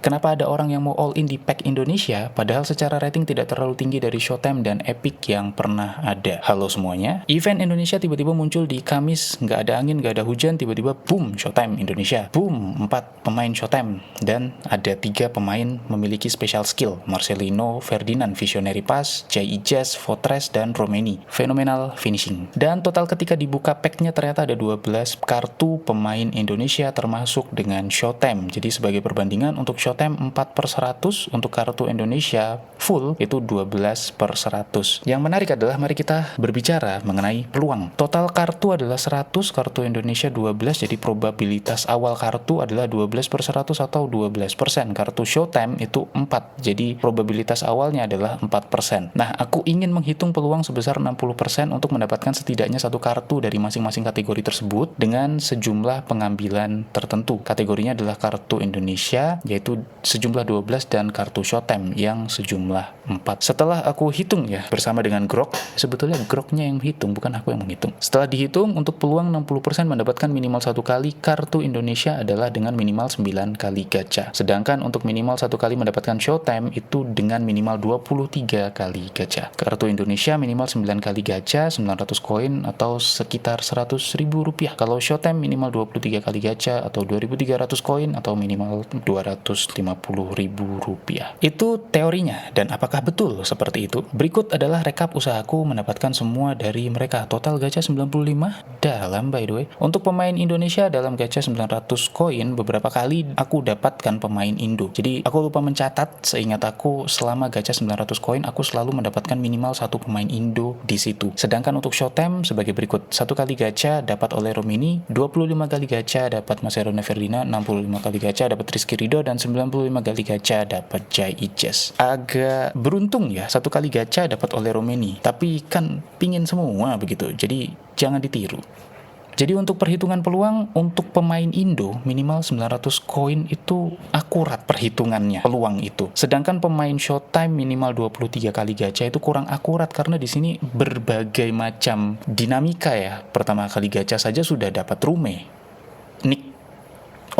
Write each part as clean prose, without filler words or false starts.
Kenapa ada orang yang mau all in di pack Indonesia, padahal secara rating tidak terlalu tinggi dari Showtime dan Epic yang pernah ada? Halo semuanya, event Indonesia tiba-tiba muncul di Kamis, nggak ada angin, nggak ada hujan, tiba-tiba boom, Showtime Indonesia. Boom, 4 pemain Showtime, dan ada 3 pemain memiliki special skill, Marcelino, Ferdinand, Visionary Pass, Jai Ijaz, Fortress, dan Romeni. Phenomenal finishing. Dan total ketika dibuka packnya ternyata ada 12 kartu pemain Indonesia termasuk dengan Showtime. Jadi sebagai perbandingan untuk Showtime 4/100, untuk kartu Indonesia full itu 12/100. Yang menarik adalah mari kita berbicara mengenai peluang. Total kartu adalah 100, kartu Indonesia 12, jadi probabilitas awal kartu adalah 12/100 atau 12%. Kartu Showtime itu 4, jadi probabilitas awalnya adalah 4%. Nah, aku ingin menghitung peluang sebesar 60% untuk mendapatkan setidaknya satu kartu dari masing-masing kategori tersebut dengan sejumlah pengambilan tertentu. Kategorinya adalah kartu Indonesia, yaitu sejumlah 12, dan kartu Showtime yang sejumlah 4. Setelah aku hitung ya, bersama dengan Grok, sebetulnya Groknya yang menghitung, bukan aku yang menghitung. Setelah dihitung, untuk peluang 60% mendapatkan minimal satu kali kartu Indonesia adalah dengan minimal 9 kali gacha. Sedangkan untuk minimal satu kali mendapatkan Showtime itu dengan minimal 23 kali gacha. Kartu Indonesia minimal 9 kali gacha, 900 koin atau sekitar 100 ribu rupiah. Kalau Showtime minimal 23 kali gacha atau 2.300 koin atau minimal 250 ribu rupiah. Itu teorinya, dan apakah betul seperti itu? Berikut adalah rekap usahaku mendapatkan semua dari mereka. Total gacha 95 dalam, by the way. Untuk pemain Indonesia dalam gacha 900 koin, beberapa kali aku dapatkan pemain Indo. Jadi aku lupa mencatat, seingat aku selama gacha 900 koin aku selalu mendapatkan minimal satu pemain Indo di situ. Sedangkan untuk Showtime sebagai berikut. 1 kali gacha dapat oleh Romeni, 25 kali gacha dapat Marcelino Ferdinand, 65 kali gacha dapat Rizky Ridho, dan 95 kali gacha dapat Jai Ijaz. Agak beruntung ya, 1 kali gacha dapat oleh Romeni, tapi kan pingin semua begitu, jadi jangan ditiru. Jadi untuk perhitungan peluang untuk pemain Indo minimal 900 koin itu akurat perhitungannya peluang itu. Sedangkan pemain Showtime minimal 23 kali gacha itu kurang akurat karena di sini berbagai macam dinamika ya. Pertama kali gacha saja sudah dapat Nick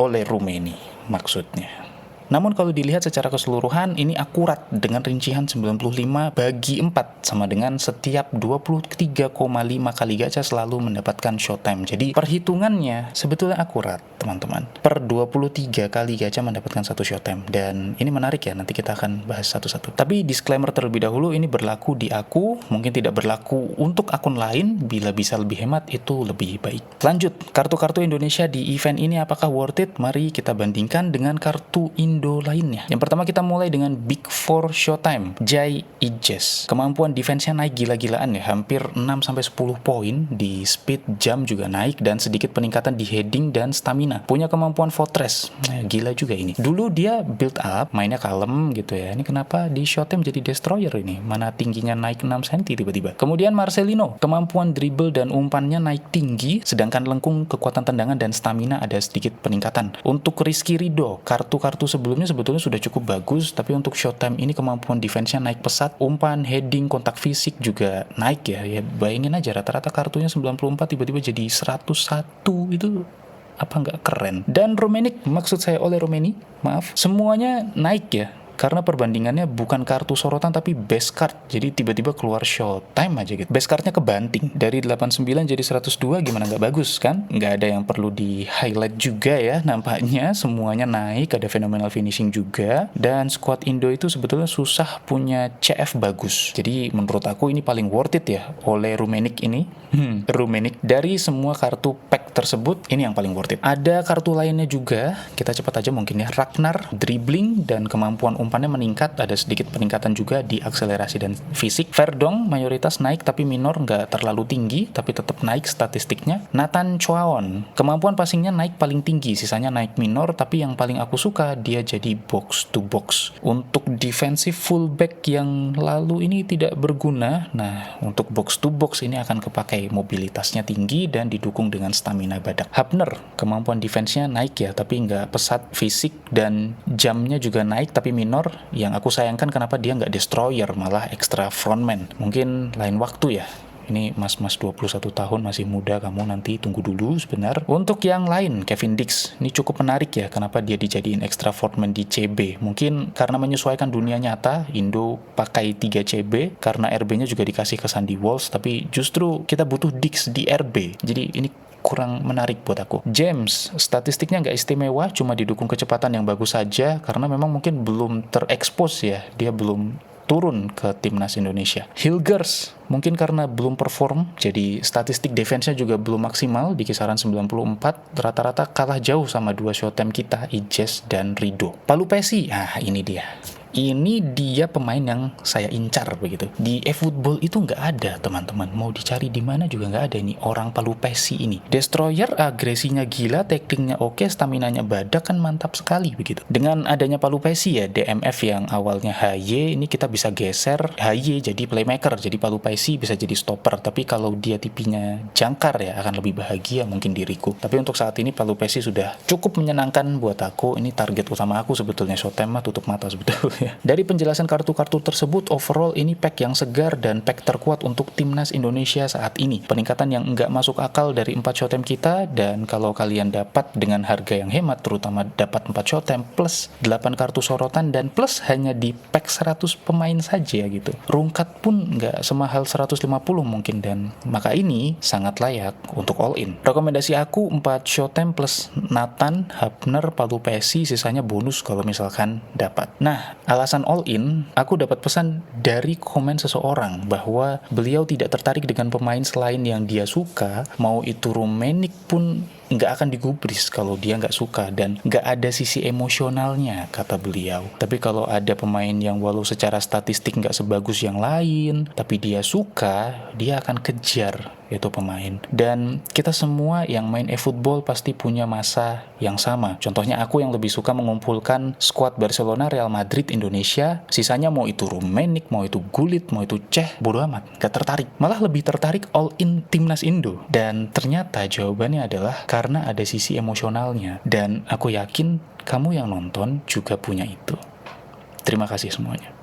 oleh Romeni maksudnya. Namun kalau dilihat secara keseluruhan ini akurat dengan rincian 95 bagi 4 sama dengan setiap 23,5 kali gacha selalu mendapatkan Showtime. Jadi perhitungannya sebetulnya akurat teman-teman. Per 23 kali gacha mendapatkan satu Showtime, dan ini menarik ya, nanti kita akan bahas satu-satu. Tapi disclaimer terlebih dahulu, ini berlaku di aku, mungkin tidak berlaku untuk akun lain. Bila bisa lebih hemat itu lebih baik. Lanjut, kartu-kartu Indonesia di event ini apakah worth it? Mari kita bandingkan dengan kartu Indo lainnya. Yang pertama kita mulai dengan Big Four Showtime, Jai Ijaz. Kemampuan defense-nya naik gila-gilaan ya, hampir 6-10 poin, di speed jam juga naik, dan sedikit peningkatan di heading dan stamina. Punya kemampuan Fortress, gila juga ini. Dulu dia build up, mainnya kalem gitu ya. Ini kenapa di Showtime jadi destroyer ini? Mana tingginya naik 6 cm tiba-tiba. Kemudian Marcelino, kemampuan dribble dan umpannya naik tinggi, sedangkan lengkung, kekuatan tendangan, dan stamina ada sedikit peningkatan. Untuk Rizky Ridho, kartu-kartu sebelumnya sebetulnya sudah cukup bagus, tapi untuk Showtime ini kemampuan defense-nya naik pesat, umpan, heading, kontak fisik juga naik ya. Ya bayangin aja, rata-rata kartunya 94 tiba-tiba jadi 101, itu apa nggak keren? Dan Romeni, maksud saya oleh Romeni, maaf, semuanya naik ya. Karena perbandingannya bukan kartu sorotan tapi base card. Jadi tiba-tiba keluar Showtime aja gitu. Base cardnya kebanting. Dari 89 jadi 102, gimana nggak bagus kan? Nggak ada yang perlu di highlight juga ya. Nampaknya semuanya naik, ada phenomenal finishing juga. Dan squad Indo itu sebetulnya susah punya CF bagus. Jadi menurut aku ini paling worth it ya. Oleh Rummenigge ini. Rummenigge. Dari semua kartu pack tersebut, ini yang paling worth it. Ada kartu lainnya juga. Kita cepat aja mungkin ya. Ragnar, dribbling, dan kemampuan umpannya meningkat, ada sedikit peningkatan juga di akselerasi dan fisik. Verdong mayoritas naik tapi minor, nggak terlalu tinggi tapi tetap naik statistiknya. Nathan Choaon, kemampuan passingnya naik paling tinggi, sisanya naik minor, tapi yang paling aku suka dia jadi box to box. Untuk defensive fullback yang lalu ini tidak berguna, nah untuk box to box ini akan kepakai, mobilitasnya tinggi dan didukung dengan stamina badak. Hapner, kemampuan defense-nya naik ya tapi nggak pesat, fisik dan jamnya juga naik tapi minor. Yang aku sayangkan kenapa dia nggak destroyer malah extra frontman, mungkin lain waktu ya Ini mas-mas 21 tahun masih muda, kamu nanti tunggu dulu sebentar. Untuk yang lain, Kevin Dix, ini cukup menarik ya, kenapa dia dijadiin extra forward di CB. Mungkin karena menyesuaikan dunia nyata, Indo pakai 3 CB, karena RB-nya juga dikasih ke Sandy Walsh, tapi justru kita butuh Dix di RB. Jadi ini kurang menarik buat aku. James, statistiknya nggak istimewa, cuma didukung kecepatan yang bagus saja, karena memang mungkin belum terekspos ya, dia belum turun ke timnas Indonesia. Hilgers, mungkin karena belum perform, jadi statistik defense-nya juga belum maksimal, di kisaran 94, rata-rata kalah jauh sama 2 short time kita, Ijes dan Rido. Palu Pesi, ini dia. Ini dia pemain yang saya incar begitu. Di eFootball itu nggak ada, teman-teman. Mau dicari di mana juga nggak ada ini orang Palu Pesi ini. Destroyer agresinya gila, tacklingnya oke, staminanya badak, kan mantap sekali begitu. Dengan adanya Palu Pesi ya, DMF yang awalnya HY, ini kita bisa geser HY jadi playmaker, jadi Palu Pesi bisa jadi stopper. Tapi kalau dia tipinya jangkar ya, akan lebih bahagia mungkin diriku. Tapi untuk saat ini Palu Pesi sudah cukup menyenangkan buat aku. Ini target utama aku sebetulnya, short time mah tutup mata sebetulnya. Dari penjelasan kartu-kartu tersebut, overall ini pack yang segar dan pack terkuat untuk timnas Indonesia saat ini. Peningkatan yang nggak masuk akal dari 4 short time kita, dan kalau kalian dapat dengan harga yang hemat, terutama dapat 4 short time plus 8 kartu sorotan dan plus hanya di pack 100 pemain saja gitu. Rungkat pun nggak semahal 150 mungkin, dan maka ini sangat layak untuk all in. Rekomendasi aku 4 short time plus Nathan, Hapner, Palu Pesi, sisanya bonus kalau misalkan dapat. Nah, alasan all in, aku dapat pesan dari komen seseorang bahwa beliau tidak tertarik dengan pemain selain yang dia suka, mau itu Rumenik pun nggak akan digubris kalau dia nggak suka, dan nggak ada sisi emosionalnya, kata beliau. Tapi kalau ada pemain yang walau secara statistik nggak sebagus yang lain, tapi dia suka, dia akan kejar itu pemain. Dan kita semua yang main eFootball pasti punya masa yang sama. Contohnya aku yang lebih suka mengumpulkan squad Barcelona, Real Madrid, Indonesia, sisanya mau itu Rumenik, mau itu Gullit, mau itu Cech, bodo amat, gak tertarik. Malah lebih tertarik all in timnas Indo. Dan ternyata jawabannya adalah karena ada sisi emosionalnya. Dan aku yakin kamu yang nonton juga punya itu. Terima kasih semuanya.